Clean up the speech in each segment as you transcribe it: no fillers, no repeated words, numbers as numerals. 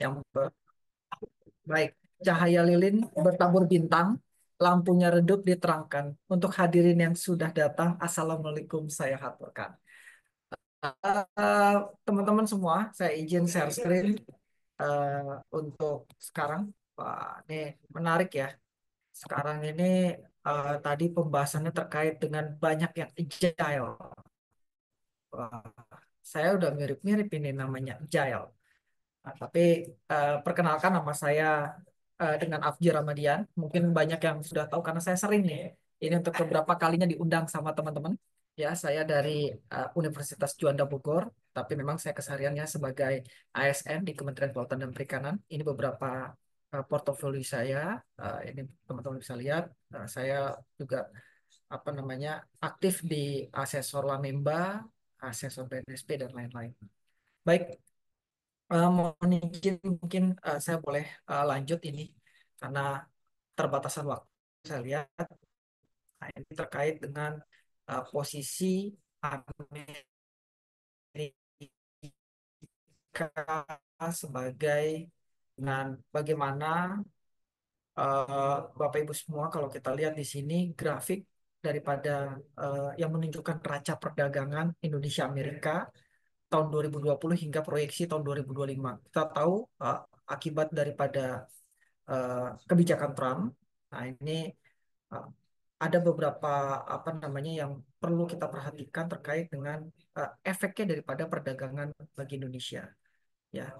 yang baik. Cahaya lilin bertabur bintang, lampunya redup diterangkan. Untuk hadirin yang sudah datang, Assalamualaikum saya haturkan. Eh, Teman-teman semua, saya izin share screen untuk sekarang. Wah, ini menarik ya. Sekarang ini tadi pembahasannya terkait dengan banyak yang agile. Wah, saya udah mirip-mirip ini namanya agile. Nah, tapi perkenalkan nama saya dengan Afji Ramadian. Mungkin banyak yang sudah tahu karena saya sering nih. Ini untuk beberapa kalinya diundang sama teman-teman. Ya, saya dari Universitas Juanda Bogor, tapi memang saya kesehariannya sebagai ASN di Kementerian Kelautan dan Perikanan. Ini beberapa portofolio saya. Ini teman-teman bisa lihat. Saya juga apa namanya aktif di asesor Lamemba, asesor BNSP dan lain-lain. Baik, mohon izin mungkin saya boleh lanjut ini karena terbatasan waktu. Saya lihat nah, ini terkait dengan posisi Amerika sebagai dengan bagaimana Bapak Ibu semua kalau kita lihat di sini grafik daripada yang menunjukkan neraca perdagangan Indonesia Amerika tahun 2020 hingga proyeksi tahun 2025. Kita tahu akibat daripada kebijakan Trump. Nah, ini uh, ada beberapa apa namanya yang perlu kita perhatikan terkait dengan efeknya daripada perdagangan bagi Indonesia. Ya,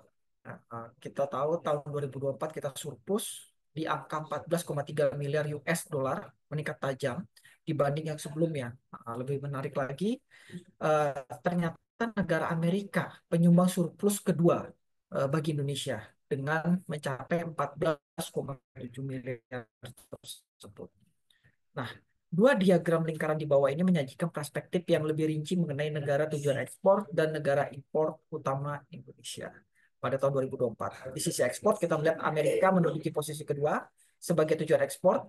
kita tahu tahun 2024 kita surplus di angka 14,3 miliar US dollar, meningkat tajam dibanding yang sebelumnya. Lebih menarik lagi, eh, ternyata negara Amerika penyumbang surplus kedua bagi Indonesia dengan mencapai 14,7 miliar tersebut. Nah, dua diagram lingkaran di bawah ini menyajikan perspektif yang lebih rinci mengenai negara tujuan ekspor dan negara impor utama Indonesia pada tahun 2024. Di sisi ekspor, kita melihat Amerika menduduki posisi kedua sebagai tujuan ekspor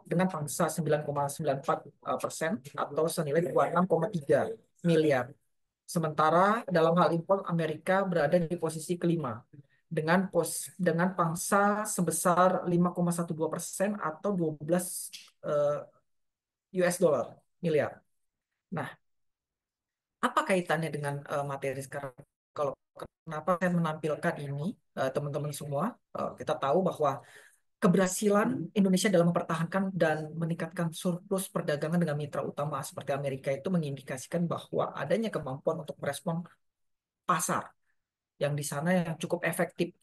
dengan pangsa 9,94% atau senilai 26,3 miliar. Sementara dalam hal impor, Amerika berada di posisi kelima dengan pangsa sebesar 5,12% atau 12 eh, US dollar miliar. Nah, apa kaitannya dengan materi sekarang? Kalau kenapa saya menampilkan ini, teman-teman semua, kita tahu bahwa keberhasilan Indonesia dalam mempertahankan dan meningkatkan surplus perdagangan dengan mitra utama seperti Amerika itu mengindikasikan bahwa adanya kemampuan untuk merespon pasar yang di sana yang cukup efektif.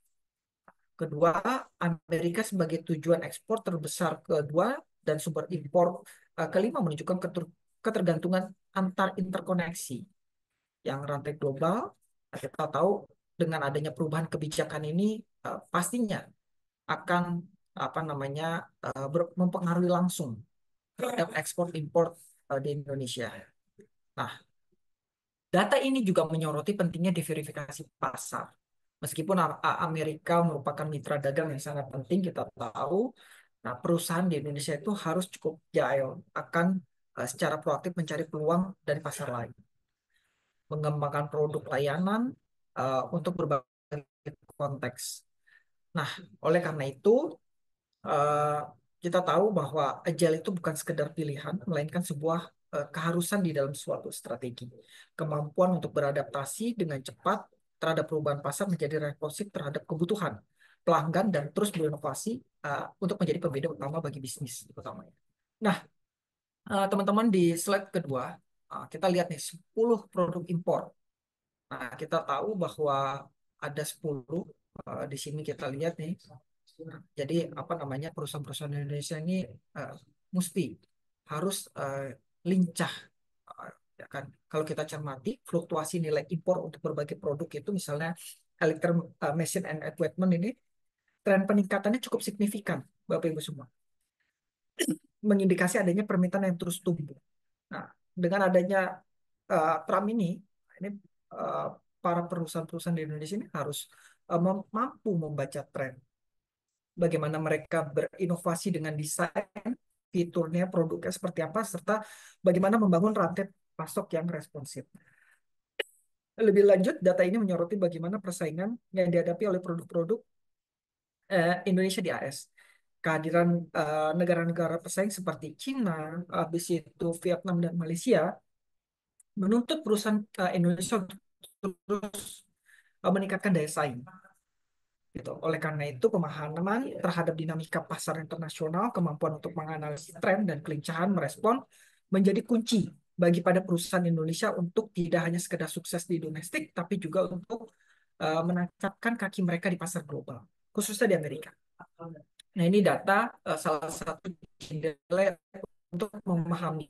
Kedua, Amerika sebagai tujuan ekspor terbesar kedua dan sumber impor kelima menunjukkan ketergantungan antar interkoneksi yang rantai global. Kita tahu dengan adanya perubahan kebijakan ini pastinya akan apa namanya mempengaruhi langsung terhadap ekspor impor di Indonesia. Nah, data ini juga menyoroti pentingnya diverifikasi pasar. Meskipun Amerika merupakan mitra dagang yang sangat penting, kita tahu, nah perusahaan di Indonesia itu harus cukup jahil, akan secara proaktif mencari peluang dari pasar lain, mengembangkan produk layanan untuk berbagai konteks. Nah, oleh karena itu, eh, kita tahu bahwa agile itu bukan sekedar pilihan, melainkan sebuah keharusan di dalam suatu strategi. Kemampuan untuk beradaptasi dengan cepat terhadap perubahan pasar menjadi responsif terhadap kebutuhan pelanggan dan terus berinovasi untuk menjadi pembeda utama bagi bisnis utamanya. Nah, teman-teman di slide kedua, kita lihat nih 10 produk impor. Nah, kita tahu bahwa ada 10 di sini kita lihat nih. Jadi apa namanya perusahaan-perusahaan Indonesia ini eh, mesti harus lincah, ya kan. Kalau kita cermati fluktuasi nilai impor untuk berbagai produk itu misalnya electric machine and equipment ini tren peningkatannya cukup signifikan, Bapak Ibu semua, mengindikasi adanya permintaan yang terus tumbuh. Nah, dengan adanya Trump ini eh, para perusahaan-perusahaan di Indonesia ini harus mampu membaca tren bagaimana mereka berinovasi dengan desain, fiturnya, produknya seperti apa, serta bagaimana membangun rantai pasok yang responsif. Lebih lanjut, data ini menyoroti bagaimana persaingan yang dihadapi oleh produk-produk Indonesia di AS. Kehadiran negara-negara pesaing seperti Cina, habis itu Vietnam dan Malaysia menuntut perusahaan Indonesia untuk terus meningkatkan daya saing. Gitu. Oleh karena itu, pemahaman terhadap dinamika pasar internasional, kemampuan untuk menganalisis tren dan kelincahan merespon menjadi kunci bagi pada perusahaan Indonesia untuk tidak hanya sekedar sukses di domestik, tapi juga untuk menancapkan kaki mereka di pasar global, khususnya di Amerika. Nah, ini data salah satu jendela untuk memahami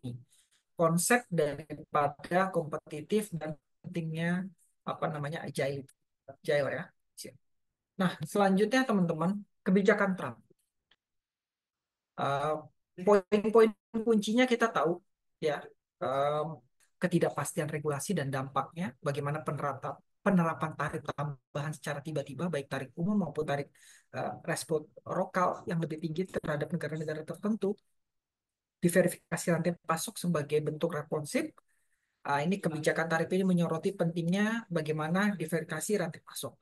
konsep daripada kompetitif dan pentingnya apa namanya agile, agile ya. Nah, selanjutnya teman-teman, kebijakan Trump. Uh, Poin-poin kuncinya kita tahu ya, um, ketidakpastian regulasi dan dampaknya, bagaimana penerapan tarif tambahan secara tiba-tiba, baik tarif umum maupun tarif resiprokal yang lebih tinggi terhadap negara-negara tertentu, diverifikasi rantai pasok sebagai bentuk responsif. Ini kebijakan tarif ini menyoroti pentingnya bagaimana diverifikasi rantai pasok.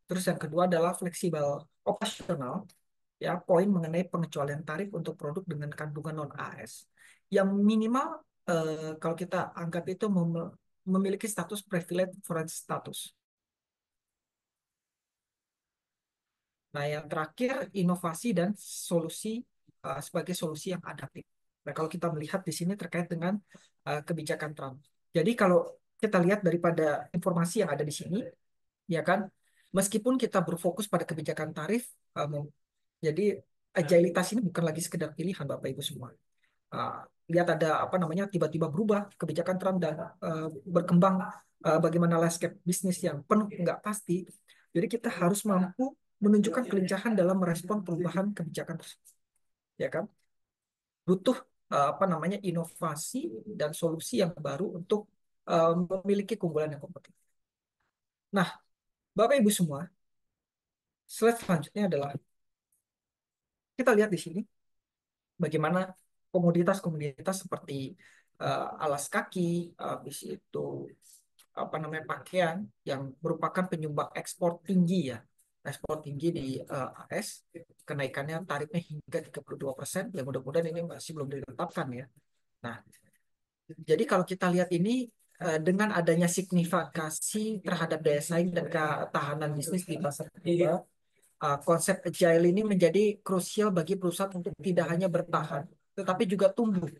Terus yang kedua adalah fleksibel operasional, ya, poin mengenai pengecualian tarif untuk produk dengan kandungan non AS yang minimal kalau kita anggap itu memiliki status privilege foreign status. Nah, yang terakhir inovasi dan solusi sebagai solusi yang adaptif. Nah, kalau kita melihat di sini terkait dengan kebijakan Trump. Jadi kalau kita lihat daripada informasi yang ada di sini, ya kan, meskipun kita berfokus pada kebijakan tarif, jadi agilitas ini bukan lagi sekedar pilihan Bapak Ibu semua. Lihat ada apa namanya tiba-tiba berubah kebijakan Trump dan berkembang bagaimana landscape bisnis yang penuh nggak pasti. Jadi kita harus mampu menunjukkan kelincahan dalam merespon perubahan kebijakan tersebut, ya kan? Butuh apa namanya inovasi dan solusi yang baru untuk memiliki keunggulan yang kompetitif. Nah, Bapak Ibu semua, slide selanjutnya adalah kita lihat di sini bagaimana komoditas-komoditas seperti alas kaki, habis itu apa namanya pakaian yang merupakan penyumbang ekspor tinggi ya, ekspor tinggi di AS, kenaikannya tarifnya hingga 32%, yang mudah-mudahan ini masih belum ditetapkan ya. Nah, jadi kalau kita lihat ini dengan adanya signifikasi terhadap daya saing dan ketahanan bisnis di pasar global, konsep agile ini menjadi krusial bagi perusahaan untuk tidak hanya bertahan, tetapi juga tumbuh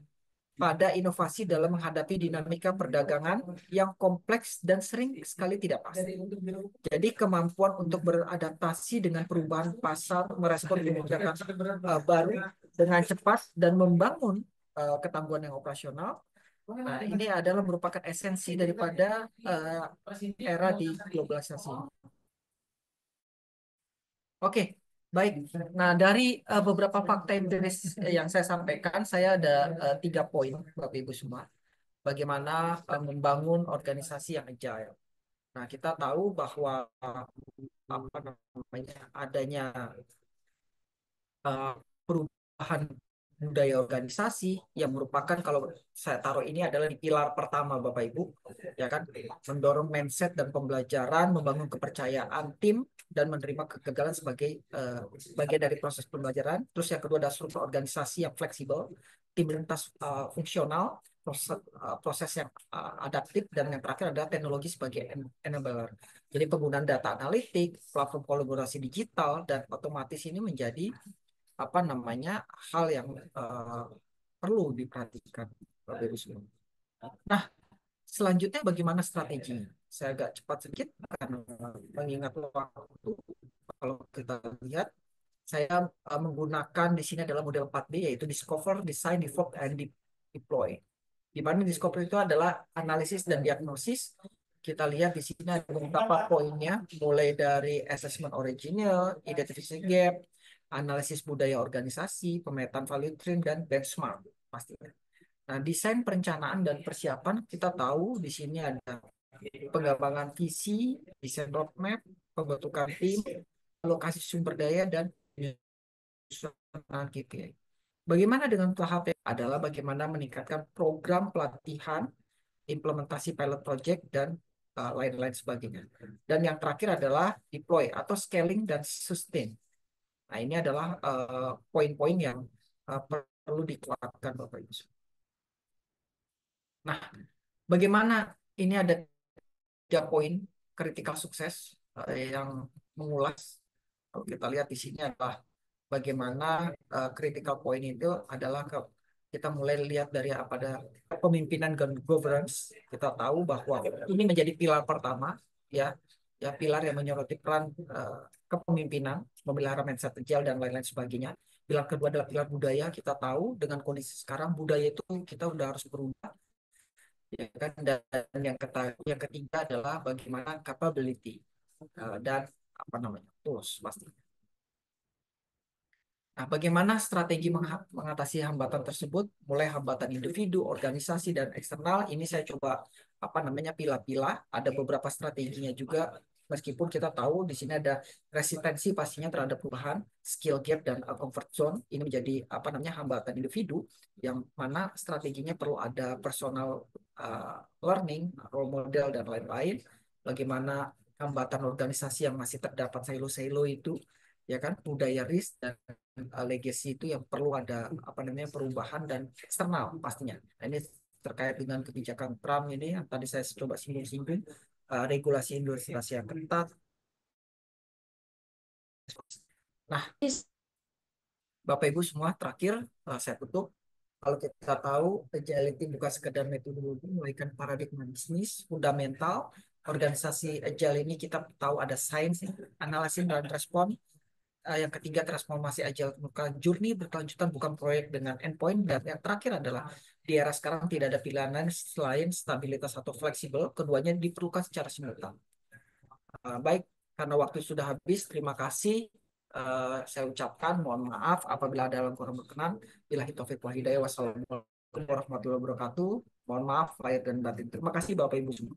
pada inovasi dalam menghadapi dinamika perdagangan yang kompleks dan sering sekali tidak pasti. Jadi kemampuan untuk beradaptasi dengan perubahan pasar, merespon kebijakan baru dengan cepat dan membangun ketangguhan yang operasional. Nah, ini adalah merupakan esensi daripada era di globalisasi. Oke, baik. Nah, dari beberapa fakta empiris yang saya sampaikan, saya ada 3 poin, Bapak Ibu semua. Bagaimana membangun organisasi yang agile. Nah, kita tahu bahwa apa namanya adanya perubahan budaya organisasi yang merupakan kalau saya taruh ini adalah di pilar pertama Bapak Ibu, ya kan, mendorong mindset dan pembelajaran, membangun kepercayaan tim dan menerima kegagalan sebagai bagian dari proses pembelajaran. Terus yang kedua adalah struktur organisasi yang fleksibel, tim lintas fungsional, proses yang adaptif, dan yang terakhir adalah teknologi sebagai enabler. Jadi penggunaan data analitik, platform kolaborasi digital dan otomatis ini menjadi apa namanya hal yang perlu diperhatikan Bapak Ibu semua. Nah, selanjutnya bagaimana strategi? Saya agak cepat sedikit karena mengingat waktu. Kalau kita lihat, saya menggunakan di sini adalah model 4D, yaitu Discover, Design, Develop, and Deploy. Di mana Discover itu adalah analisis dan diagnosis. Kita lihat di sini ada beberapa poinnya, mulai dari assessment original, identification gap, analisis budaya organisasi, pemetaan value stream, dan benchmark pastinya. Nah, desain perencanaan dan persiapan kita tahu di sini ada pengembangan visi, desain roadmap, pembentukan tim, alokasi sumber daya, dan penyusunan KPI. Bagaimana dengan tahap yang adalah bagaimana meningkatkan program pelatihan, implementasi pilot project, dan lain-lain sebagainya. Dan yang terakhir adalah deploy atau scaling dan sustain. Nah, ini adalah poin-poin yang perlu dikuatkan Bapak Ibu. Nah, bagaimana ini ada 3 poin kritikal sukses yang mengulas. Kalau kita lihat di sini adalah bagaimana critical point itu adalah kita mulai lihat dari apa ada kepemimpinan dan governance. Kita tahu bahwa ini menjadi pilar pertama, ya, ya pilar yang menyoroti peran kepemimpinan, memelihara mindset agile dan lain-lain sebagainya. Pilar kedua adalah pilar budaya. Kita tahu dengan kondisi sekarang budaya itu kita udah harus berubah, ya kan. Dan yang ketiga adalah bagaimana capability dan apa namanya tools pasti. Nah, bagaimana strategi mengatasi hambatan tersebut? Mulai hambatan individu, organisasi, dan eksternal. Ini saya coba apa namanya pilah-pilah. Ada beberapa strateginya juga. Meskipun kita tahu di sini ada resistensi pastinya terhadap perubahan, skill gap dan comfort zone. Ini menjadi apa namanya hambatan individu yang mana strateginya perlu ada personal learning, role model dan lain-lain. Bagaimana hambatan organisasi yang masih terdapat silo-silo itu, ya kan, budaya risk dan legacy itu yang perlu ada apa namanya perubahan dan eksternal pastinya. Nah, ini terkait dengan kebijakan Trump ini yang tadi saya coba singgung-singgung, regulasi Indonesia yang ketat. Nah, Bapak Ibu semua, terakhir saya tutup. Kalau kita tahu agility bukan sekedar metodologi, melainkan paradigma bisnis fundamental. Organisasi agile ini kita tahu ada sains, analisis dan respon. Yang ketiga, transformasi agile bukan journey berkelanjutan, bukan proyek dengan endpoint. Dan yang terakhir adalah di era sekarang tidak ada pilihan lain selain stabilitas atau fleksibel. Keduanya diperlukan secara simultan. Baik, karena waktu sudah habis, terima kasih. Saya ucapkan mohon maaf apabila ada dalam kurang berkenan. Billahi taufiq wal hidayah. Wassalamualaikum warahmatullahi wabarakatuh. Mohon maaf lahir dan batin. Terima kasih Bapak Ibu semua.